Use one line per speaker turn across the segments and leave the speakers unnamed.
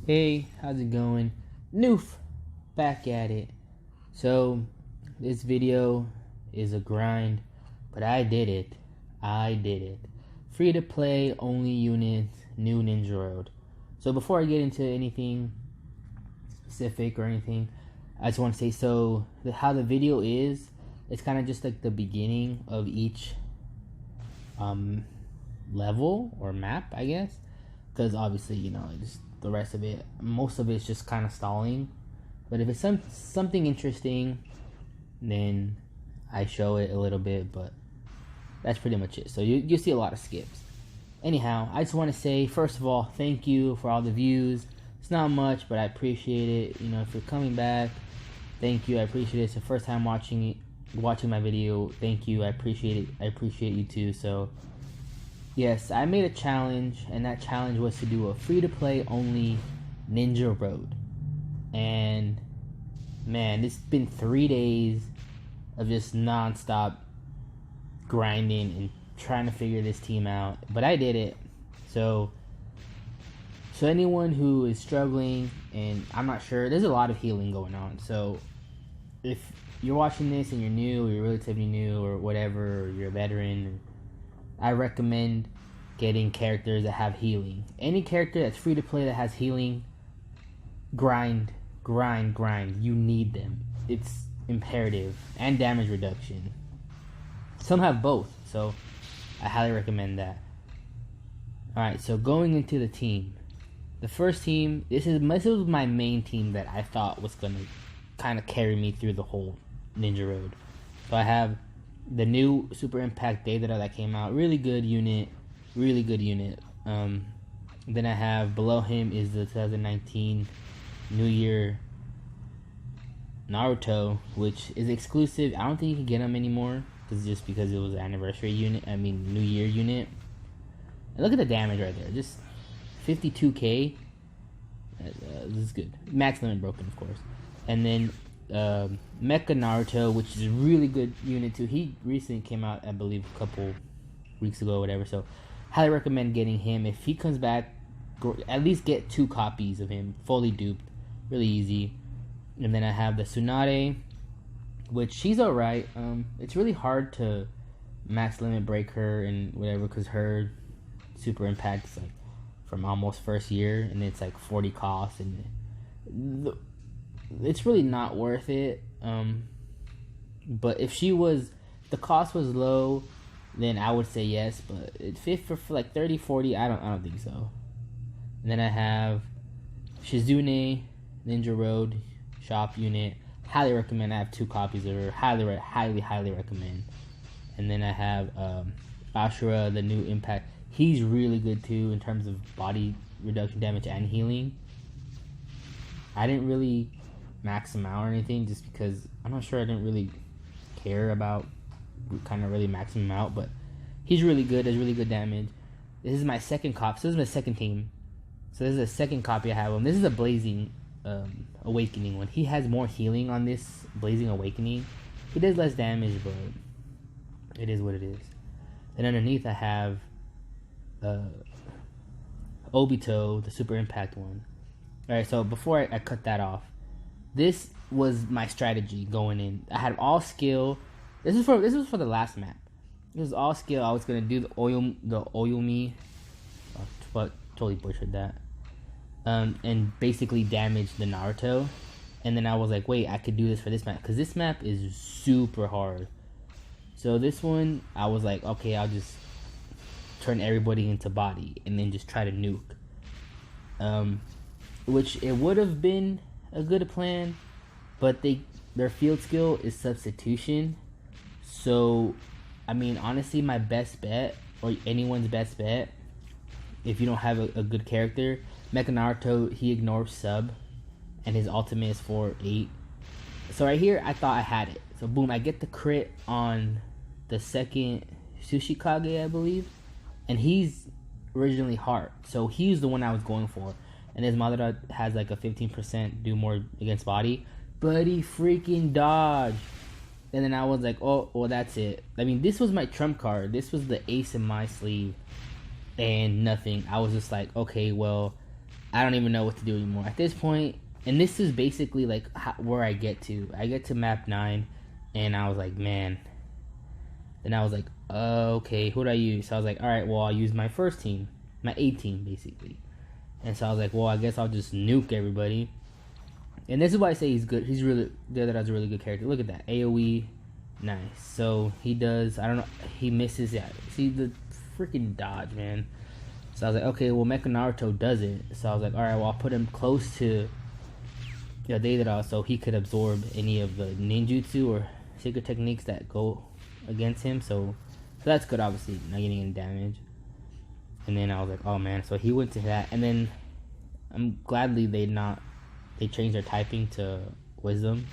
Hey, how's it going? Noof, back at it. So, this video is a grind, but I did it. I did it. Free to play, only units, new Ninja Road. So, before I get into anything specific or anything, I just want to say how the video is, it's kind of just like the beginning of each level or map, I guess. Because obviously, just the rest of it, most of it's just kind of stalling. But if it's something interesting, then I show it a little bit. But that's pretty much it. So you see a lot of skips. Anyhow, I just want to say, first of all, thank you for all the views. It's not much, but I appreciate it. If you're coming back, thank you. I appreciate it. It's the first time watching my video. Thank you. I appreciate it. I appreciate you too. So yes, I made a challenge, and that challenge was to do a free-to-play only Ninja Road. And man, it's been 3 days of just non-stop grinding and trying to figure this team out. But I did it. So anyone who is struggling, and I'm not sure, there's a lot of healing going on. So if you're watching this and you're new, or you're relatively new, or whatever, or you're a veteran, I recommend getting characters that have healing. Any character that's free to play that has healing, grind. You need them. It's imperative. And damage reduction. Some have both, so I highly recommend that. Alright, so going into the team. The first team, this was my main team that I thought was going to kind of carry me through the whole Ninja Road. So I have the new Super Impact Data that came out. Really good unit. Then I have below him is the 2019 New Year Naruto, which is exclusive. I don't think you can get him anymore because it was an anniversary unit. New Year unit. And look at the damage right there. Just 52k. This is good. Max limit broken, of course. And then Mecha Naruto, which is a really good unit too. He recently came out, I believe, a couple weeks ago or whatever. So highly recommend getting him. If he comes back, at least get 2 copies of him, fully duped. Really easy. And then I have the Tsunade, which she's alright. It's really hard to max limit break her and whatever, because her super impact is like from almost first year, and it's like 40 cost, and it's really not worth it. But if the cost was low, then I would say yes. But it fit for like 30, 40. I don't think so. And then I have Shizune Ninja Road shop unit. Highly recommend. I have 2 copies of her. Highly recommend. And then I have Ashura, the new impact. He's really good too in terms of body reduction, damage, and healing. I didn't really max him out or anything, just because I'm not sure, I didn't really care about kind of really maxing him out, but he's really good, does really good damage. This is my second copy, so this is my second team. So this is the second copy I have of him. This is a Blazing Awakening one. He has more healing on this Blazing Awakening. He does less damage, but it is what it is. And underneath I have Obito, the Super Impact one. Alright, so before I cut that off, this was my strategy going in. I had all skill. This was for the last map. This was all skill. I was gonna do the Oyumi, but totally butchered that. And basically damage the Naruto. And then I was like, wait, I could do this for this map, because this map is super hard. So this one, I was like, okay, I'll just turn everybody into body and then just try to nuke. Which it would have been a good plan, but their field skill is substitution. So honestly, my best bet, or anyone's best bet, if you don't have a good character, Mecha Naruto, he ignores sub, and his ultimate is 4-8. So right here, I thought I had it. So boom, I get the crit on the second Tsuchikage, I believe, and he's originally heart, so he's the one I was going for. And his Madara has like a 15% do more against body, but he freaking dodged. And then I was like, oh, well, that's it. This was my trump card. This was the ace in my sleeve, and nothing. I was just like, okay, well, I don't even know what to do anymore at this point. And this is basically like where I get to. I get to map 9, and I was like, man. Then I was like, okay, who do I use? So I was like, all right, well, I'll use my first team, my A team, basically. And so I was like, well, I guess I'll just nuke everybody. And this is why I say he's good. He's really, the other guy's a really good character. Look at that, AoE, nice. So he does, I don't know, he misses, yeah. See the freaking dodge, man. So I was like, okay, well, Mecha Naruto does it. So I was like, all right, well, I'll put him close to Deidara so he could absorb any of the ninjutsu or secret techniques that go against him. So that's good, obviously, not getting any damage. And then I was like, oh man, so he went to that. And then I'm gladly they changed their typing to wisdom.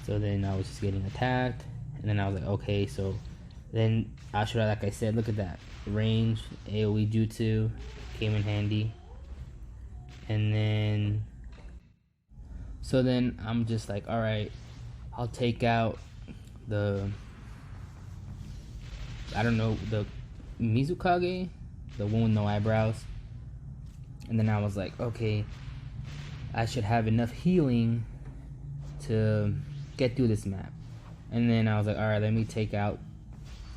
So then I was just getting attacked. And then I was like, okay, so then Ashura, like I said, look at that. Range, AoE jutsu, came in handy. And then, so then I'm just like, alright, I'll take out the, I don't know, the Mizukage, the one with no eyebrows. And then I was like, okay, I should have enough healing to get through this map. And then I was like, alright, let me take out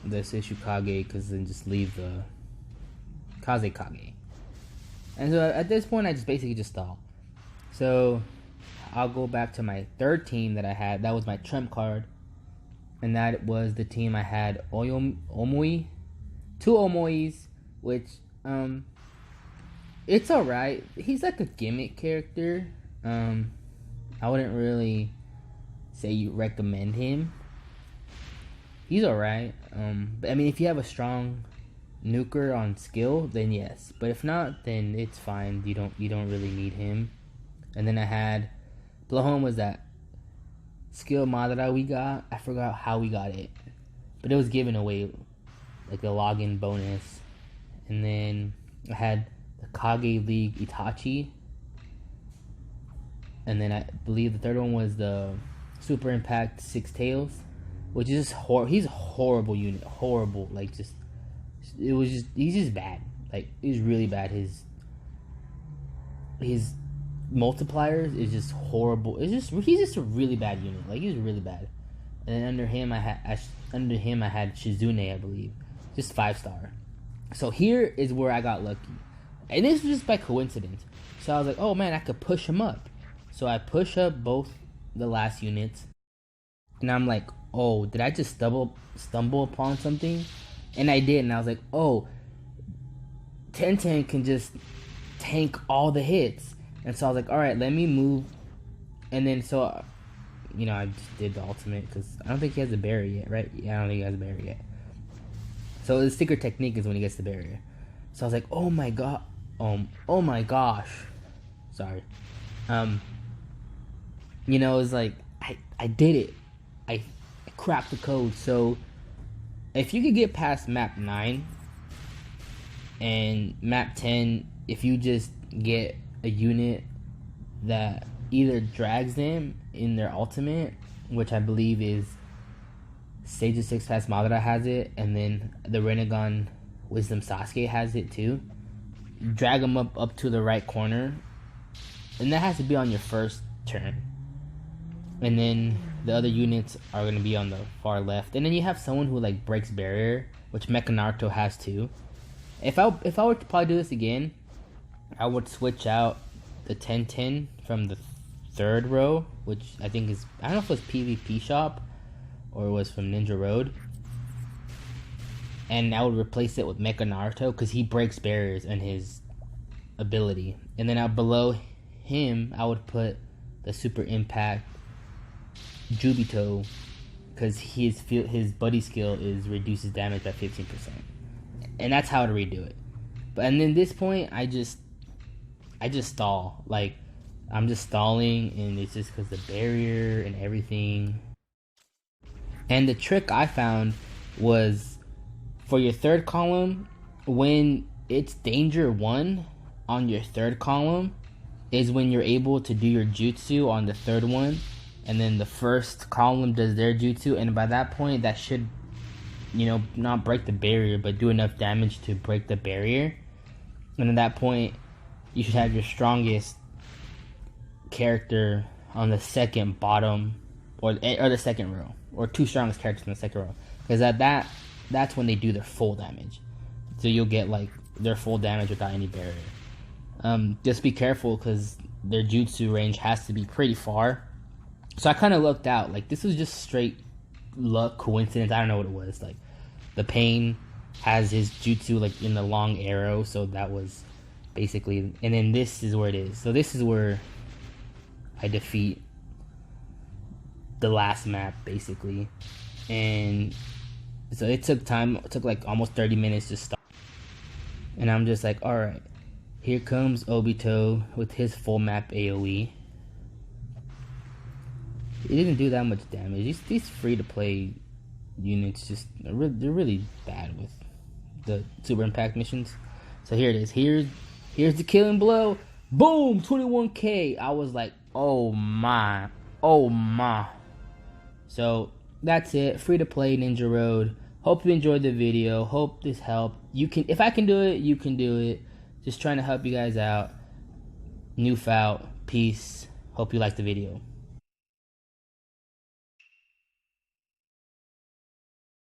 this Ishukage, because then just leave the Kazekage. And so at this point, I just basically just stall. So I'll go back to my third team that I had. That was my trump card. And that was the team I had Omui. 2 Omuis, which, it's alright. He's like a gimmick character. I wouldn't really say you recommend him. He's alright. But I mean, if you have a strong nuker on skill, then yes. But if not, then it's fine. You don't really need him. And then I had Blowhome was that skill Madara we got. I forgot how we got it, but it was given away, like the login bonus. And then I had the Kage League Itachi. And then I believe the third one was the Super Impact Six Tails, which is just he's a horrible unit, horrible. Like he's just bad. Like he's really bad. His multipliers is just horrible. He's just a really bad unit. Like he's really bad. And then under him I had Shizune, I believe, just 5-star. So here is where I got lucky, and this was just by coincidence. So I was like, oh man, I could push him up. So I push up both the last units, and I'm like, oh, did I just stumble upon something? And I did, and I was like, oh, Tenten can just tank all the hits. And so I was like, alright, let me move. And then so, I just did the ultimate, because I don't think he has the barrier yet, right? Yeah, I don't think he has the barrier yet. So the secret technique is when he gets the barrier. So I was like, oh my god, oh my gosh. Sorry. It was like, I did it. I cracked the code. So if you could get past map 9 and map 10, if you just get a unit that either drags them in their ultimate, which I believe is Sage of Six Paths Madara has it, and then the Rinnegan Wisdom Sasuke has it too. Drag them up to the right corner, and that has to be on your first turn. And then the other units are going to be on the far left. And then you have someone who like breaks barrier, which Mecha Naruto has too. If I were to probably do this again, I would switch out the 10-10 from the third row, which I think is, I don't know if it was PvP Shop or it was from Ninja Road. And I would replace it with Mecha Naruto, because he breaks barriers in his ability. And then out below him, I would put the Super Impact Jubito, because his buddy skill reduces damage by 15%. And that's how to redo it. But and then this point, I just stall. Like, I'm just stalling, and it's just because the barrier and everything. And the trick I found was, for your third column, when it's danger 1 on your third column, is when you're able to do your jutsu on the third one, and then the first column does their jutsu, and by that point, that should, not break the barrier, but do enough damage to break the barrier. And at that point, you should have your strongest character on the second bottom, or the second row, or 2 strongest characters in the second row, because that's when they do their full damage. So you'll get like their full damage without any barrier. Just be careful because their jutsu range has to be pretty far. So I kind of lucked out. Like, this was just straight luck, coincidence. I don't know what it was. Like, the Pain has his jutsu like in the long arrow, so that was basically. And then this is where it is. So this is where I defeat the last map basically, and so it took time. It took like almost 30 minutes to start. And I'm just like, all right, here comes Obito with his full map AoE. It didn't do that much damage. These free-to-play units they're really bad with the Super Impact missions. So here it is. Here's the killing blow. Boom, 21k. I was like, oh my. So that's it. Free-to-play Ninja Road. Hope you enjoyed the video. Hope this helped. If I can do it, you can do it. Just trying to help you guys out. Noof out. Peace. Hope you liked the video.